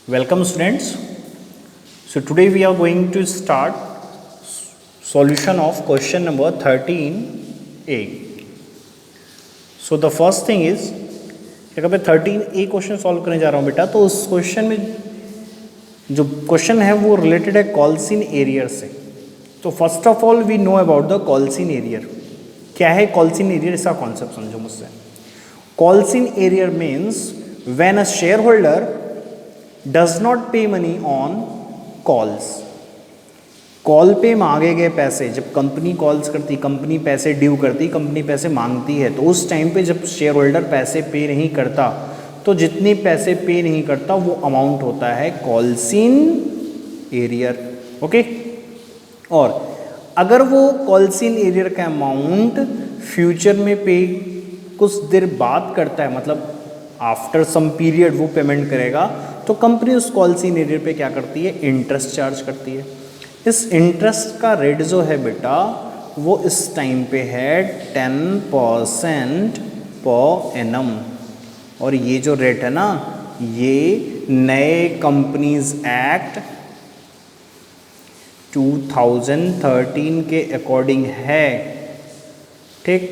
Welcome students. So today we are going to start solution of question number 13a. So the first thing is अगर मैं 13a question solve करने जा रहा हूँ बेटा, तो उस क्वेश्चन में जो क्वेश्चन है वो रिलेटेड है कॉल्सिन एरियर से. तो first of all we know about the calls in arrear. क्या है कॉल्सिन एरियर, इसका कॉन्सेप्ट समझो मुझसे. Calls in arrear means when a shareholder does not pay money on calls. Call पे मांगे गए पैसे, जब कंपनी कॉल्स करती, कंपनी पैसे ड्यू करती, कंपनी पैसे मांगती है, तो उस टाइम पे जब शेयर होल्डर पैसे पे नहीं करता, तो जितने पैसे पे नहीं करता वो अमाउंट होता है कॉल्सिन एरियर. ओके. और अगर वो कॉल्सिन एरियर का अमाउंट फ्यूचर में पे कुछ देर बाद करता है, मतलब आफ्टर सम पीरियड वो पेमेंट करेगा, तो कंपनी उस कॉल्सिन एरियर पे क्या करती है, इंटरेस्ट चार्ज करती है. इस इंटरेस्ट का रेट जो है बेटा वो इस टाइम पे है 10% पर एनम. और ये जो रेट है ना, ये नए कंपनीज एक्ट 2013 के अकॉर्डिंग है. ठीक.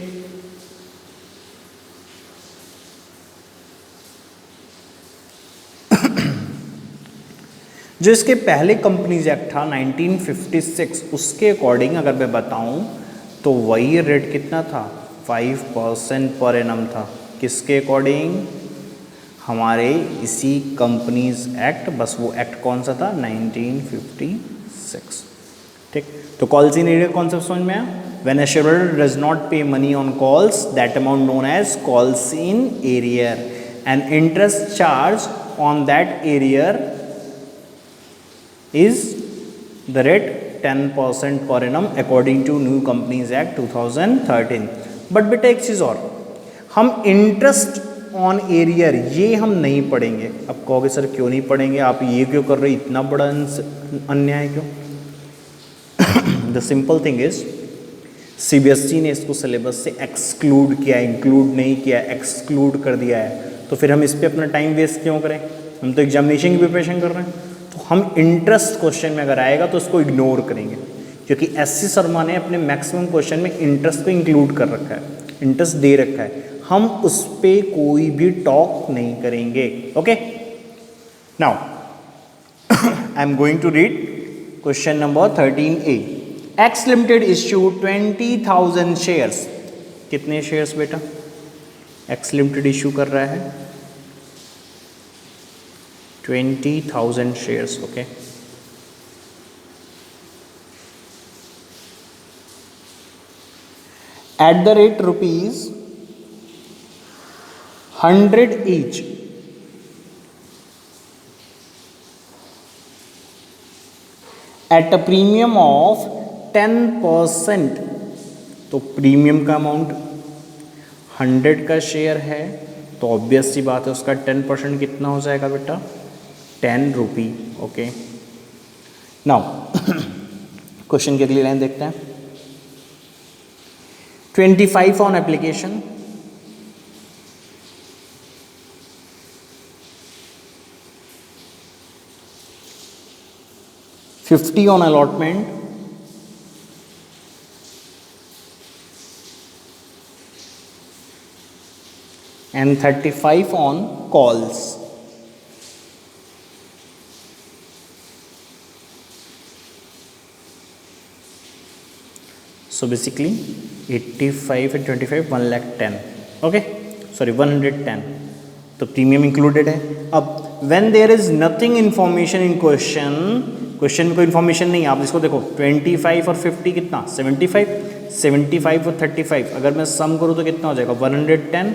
जो इसके पहले कंपनीज एक्ट था 1956, उसके अकॉर्डिंग अगर मैं बताऊं तो वही रेट कितना था, 5% पर एनम था. किसके अकॉर्डिंग, हमारे इसी कंपनीज एक्ट. बस वो एक्ट कौन सा था, 1956. ठीक. तो कॉल्सिन एरियर कॉन्सेप्ट समझ में आया. When a shareholder does not pay money on calls, that amount known as calls in arrear, and interest charge on that arrear is the rate 10% per annum according to New Companies Act 2013. But बेटा एक चीज़ और, हम interest on arrear ये हम नहीं पढ़ेंगे. अब कहोगे सर क्यों नहीं पढ़ेंगे, आप ये क्यों कर रहे, इतना बड़ा अन्याय क्यों. The simple thing is CBSE ने इसको सिलेबस से एक्सक्लूड किया, इंक्लूड नहीं किया, एक्सक्लूड कर दिया है. तो फिर हम इस पर अपना टाइम वेस्ट क्यों करें, हम तो एग्जामिनेशन की प्रिपरेशन कर रहे हैं. तो हम इंटरेस्ट क्वेश्चन में अगर आएगा तो उसको इग्नोर करेंगे, क्योंकि एससी शर्मा ने अपने मैक्सिमम क्वेश्चन में इंटरेस्ट को इंक्लूड कर रखा है, इंटरेस्ट दे रखा है. हम उस पर कोई भी टॉक नहीं करेंगे. Okay. Now I am going to read question number 13A. X limited issue 20,000 shares. कितने शेयर्स बेटा एक्स लिमिटेड इश्यू कर रहा है, 20,000 shares. Okay. At the rate rupees 100 each, at a premium of 10%. तो प्रीमियम का amount 100 का share है, तो ऑब्वियस सी बात है उसका 10% कितना हो जाएगा बेटा, 10 रुपी. ओके. नाउ क्वेश्चन की अगली लाइन देखते हैं. 25 on application, 50 on allotment, and 35 on calls. So basically 85 and 25 110. Okay, sorry 110. तो प्रीमियम इंक्लूडेड है. अब when there is nothing information in question, question में कोई इन्फॉर्मेशन नहीं है, आप इसको देखो 25 और 50 कितना, 75, 75 और 35 अगर मैं सम करूँ तो कितना हो जाएगा, 110.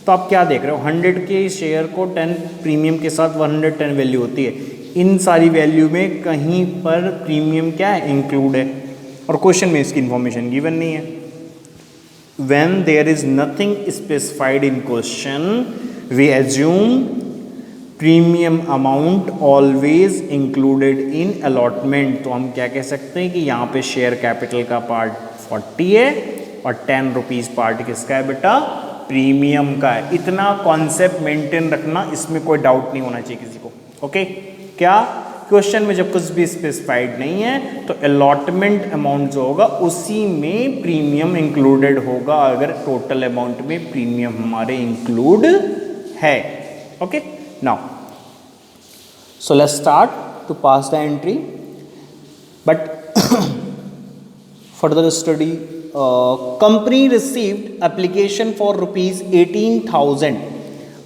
तो आप क्या देख रहे हो, 100 के शेयर को 10 प्रीमियम के साथ 110 वैल्यू होती है. इन सारी वैल्यू में कहीं पर प्रीमियम क्या है, इंक्लूड है, और क्वेश्चन में इसकी इंफॉर्मेशन गिवन नहीं है. When there is nothing specified in question we assume premium amount always included in allotment. तो हम क्या कह सकते हैं कि यहाँ पे शेयर कैपिटल का पार्ट 40 है और 10 रुपीज़ पार्ट किसका है बेटा, प्रीमियम का है. इतना कॉन्सेप्ट मेंटेन रखना, इसमें कोई डाउट नहीं होना चाहिए किसी को. ओके, क्या क्वेश्चन में जब कुछ भी स्पेसिफाइड नहीं है तो अलॉटमेंट अमाउंट जो होगा उसी में प्रीमियम इंक्लूडेड होगा, अगर टोटल अमाउंट में प्रीमियम हमारे इंक्लूड है। Okay, now so let's start to pass the entry, but further study company received application for ₹18,000।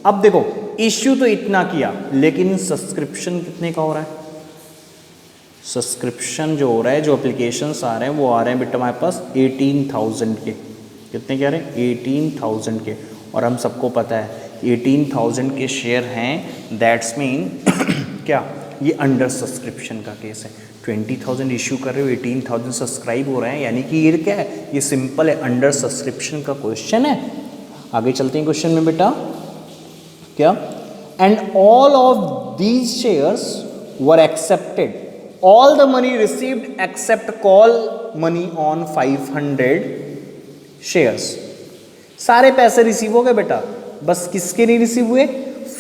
अब देखो इश्यू तो इतना किया, लेकिन सब्सक्रिप्शन कितने का हो रहा है? सब्सक्रिप्शन जो हो रहा है, जो एप्लीकेशंस आ रहे हैं वो आ रहे हैं बेटा हमारे पास 18,000 के। कितने कह रहे हैं? 18,000 के। और हम सबको पता है 18,000 के शेयर हैं, दैट्स मीन क्या ये अंडर सब्सक्रिप्शन का केस है। 20,000 इशू कर रहे हो, 18,000 सब्सक्राइब हो रहे हैं, यानी कि ये क्या है? ये सिंपल है, अंडर सब्सक्रिप्शन का क्वेश्चन है। आगे चलते हैं क्वेश्चन में बेटा, क्या? And all of these shares were accepted, all the money received accept call money on 500 shares. सारे पैसे रिसीव हो गए बेटा, बस किसके नहीं रिसीव हुए?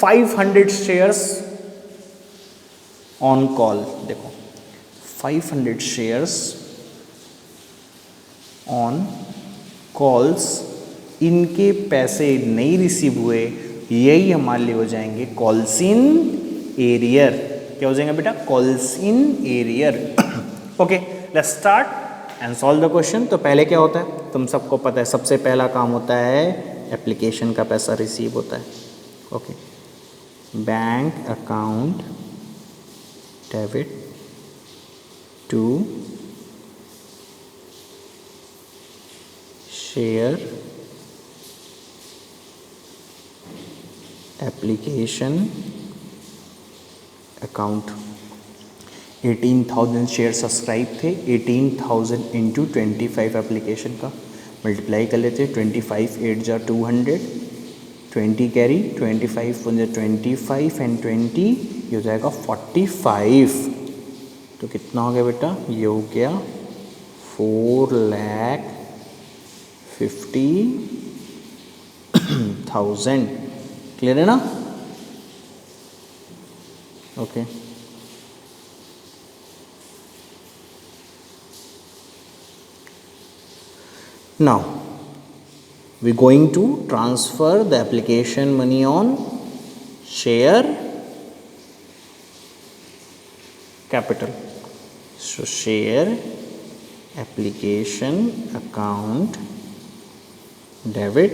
500 शेयर्स ऑन कॉल। देखो 500 शेयर्स ऑन कॉल्स, इनके पैसे नहीं रिसीव हुए, यही हमारे लिए हो जाएंगे कॉल्स इन एरियर। क्या हो जाएंगे बेटा? Calls in arrear. Okay, let's start and solve the question. तो पहले क्या होता है, तुम सबको पता है, सबसे पहला काम होता है एप्लीकेशन का पैसा रिसीव होता है। Okay, bank account debit to share application account. 18,000 share subscribe थे, 18,000 इंटू 25 एप्लीकेशन का मल्टीप्लाई कर लेते हैं। 25 8 जा 200, 20 कैरी, 25 1 25 एंड 20 ये हो जाएगा 45। तो कितना हो गया बेटा? ये हो गया 4,50,000। क्लियर है ना? Okay, now we going to transfer the application money on share capital. So share application account debit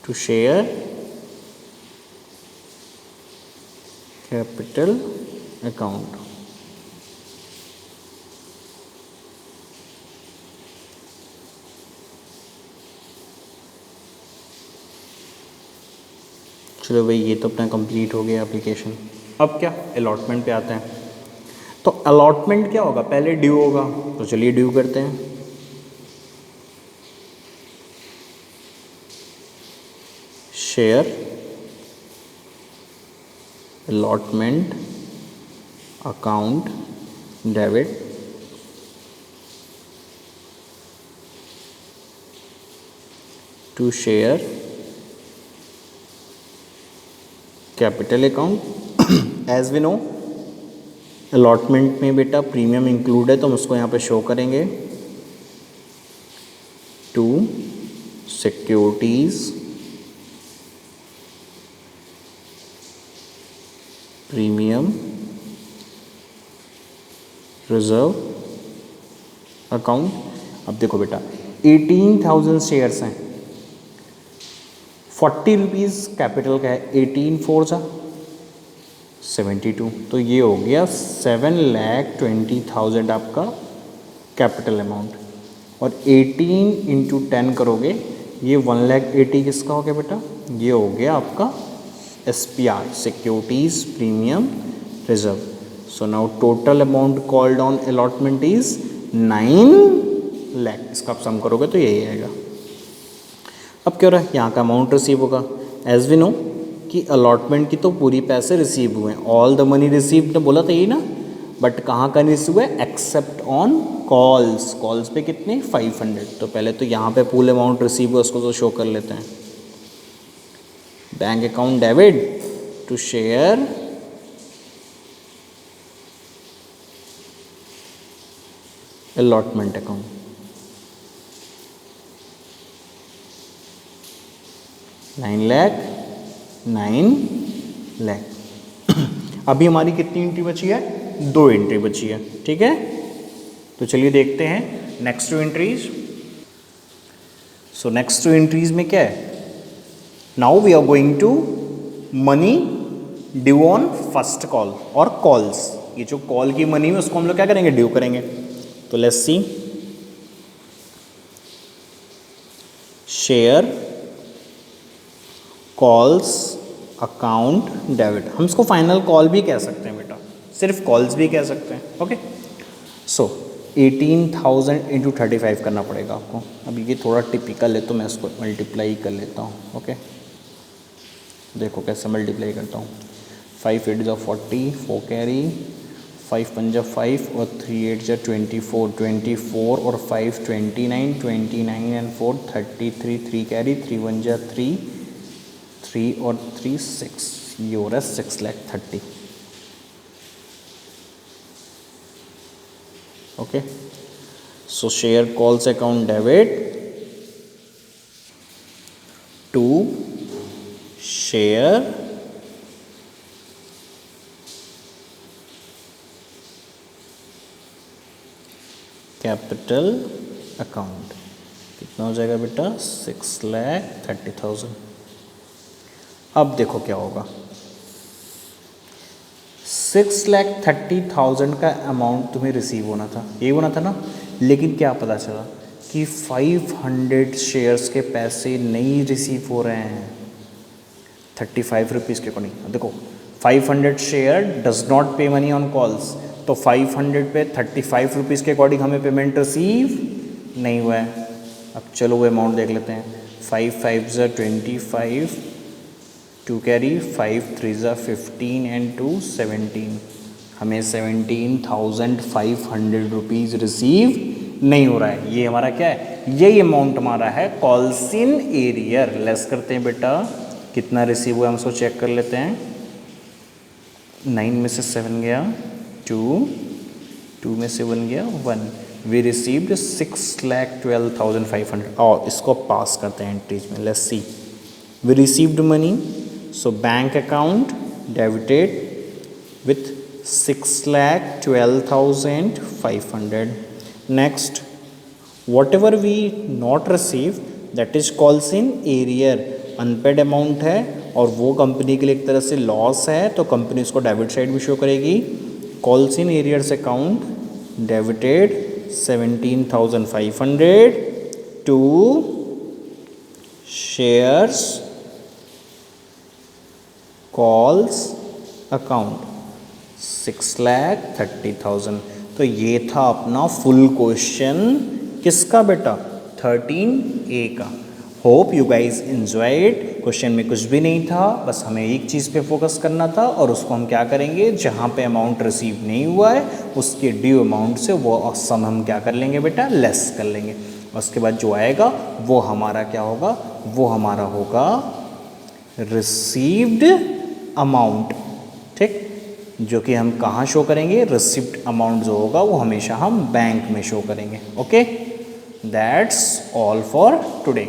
to share capital account. चलो भाई, ये तो अपना कंप्लीट हो गया एप्लीकेशन। अब क्या, अलॉटमेंट पे आते हैं। तो अलॉटमेंट क्या होगा? पहले ड्यू होगा, तो चलिए ड्यू करते हैं। Share allotment account debit to share capital account. As we know allotment में बेटा प्रीमियम इंक्लूड है, तो हम उसको यहाँ पे शो करेंगे। To securities premium reserve account. अब देखो बेटा 18,000 शेयर्स हैं, 40 रुपीज़ कैपिटल का है, 18 4 जा 72, तो ये हो गया 7,20,000 आपका कैपिटल अमाउंट। और 18 इंटू 10 करोगे, ये 1,80,000 किसका हो गया बेटा? ये हो गया आपका SPR, securities premium reserve. So now total amount called on allotment is 9 lakh. इसका आप सम करोगे तो यही आएगा। अब क्या हो रहा है, यहाँ का अमाउंट रिसीव होगा। एज वी नो कि अलॉटमेंट की तो पूरी पैसे रिसीव हुए हैं, ऑल द मनी रिसीव्ड बोला था यही ना, बट कहाँ का रिसीव हुआ है? Except on calls. कॉल्स पे कितने? 500। तो पहले तो यहाँ पे पूल अमाउंट रिसीव हुआ उसको तो शो कर लेते हैं। Bank account debit to share allotment account. Nine lakh. अभी हमारी कितनी एंट्री बची है? 2 एंट्री बची है, ठीक है। तो चलिए देखते हैं next 2 entries. So next 2 entries में क्या है? Now we are going to money due on first call और कॉल्स। ये जो कॉल की मनी है उसको हम लोग क्या करेंगे? ड्यू करेंगे। तो let's see, share calls account debit. हम इसको फाइनल कॉल भी कह सकते हैं बेटा, सिर्फ कॉल्स भी कह सकते हैं। ओके, सो 18,000 इंटू 35 करना पड़ेगा आपको। अभी ये थोड़ा टिपिकल है तो मैं इसको मल्टीप्लाई कर लेता हूँ। ओके, देखो कैसे मल्टीप्लाई करता हूँ। 5 8 जा 40, 4 कैरी, 5 5 जा 5 और 3 8 जा 24, 24 और 5 29, 29 एंड 4 33, 3 कैरी, 3 1 जा 3, 3 और 3 6, ये हो रहा है 6,30,000। Okay, so share calls account debit to share capital account. कितना हो जाएगा बेटा? 6,30,000। अब देखो क्या होगा। 6,30,000 का अमाउंट तुम्हें रिसीव होना था, ये होना था ना। लेकिन क्या पता चला कि 500 शेयर्स के पैसे नहीं रिसीव हो रहे हैं 35 रुपीज़ के अकॉर्डिंग। देखो 500 share does not pay money on calls, तो 500 पे 35 रुपीज़ के अकॉर्डिंग हमें पेमेंट रिसीव नहीं हुआ है। अब चलो वो अमाउंट देख लेते हैं। 5 5 ज़ा 25, 2 कैरी, 5 3 ज़ा 15 एंड 2 17। हमें 17,500 रुपीज़ रिसीव नहीं हो रहा है। ये हमारा क्या है? यही अमाउंट हमारा है कॉल्स इन एरियर। लेस करते हैं बेटा, कितना रिसीव हुआ हम उसको चेक कर लेते हैं। 9 में से 7 गया 2, 2 में से 1 गया 1। We received 6,12,500। और इसको पास करते हैं एंट्रीज में। Let's see, we received money, so bank account debited with 6,12,500। Next, whatever we not receive that is calls in arrear. Unpaid amount है और वो कंपनी के लिए एक तरह से लॉस है, तो कंपनी उसको डेबिट साइड भी शो करेगी। Calls in arrears account debited 17,500 to shares calls account 6,30,000। तो ये था अपना फुल क्वेश्चन। किसका बेटा? 13A का। Hope you guys enjoyed. Question में कुछ भी नहीं था, बस हमें एक चीज़ पे फोकस करना था और उसको हम क्या करेंगे, जहाँ पे अमाउंट रिसीव नहीं हुआ है उसके ड्यू अमाउंट से वो सम हम क्या कर लेंगे बेटा? लेस कर लेंगे। उसके बाद जो आएगा वो हमारा क्या होगा? वो हमारा होगा रिसीव्ड अमाउंट। ठीक, जो कि हम कहाँ शो करेंगे? रिसिप्ट अमाउंट जो होगा वो हमेशा हम बैंक में शो करेंगे। Okay, that's all for today.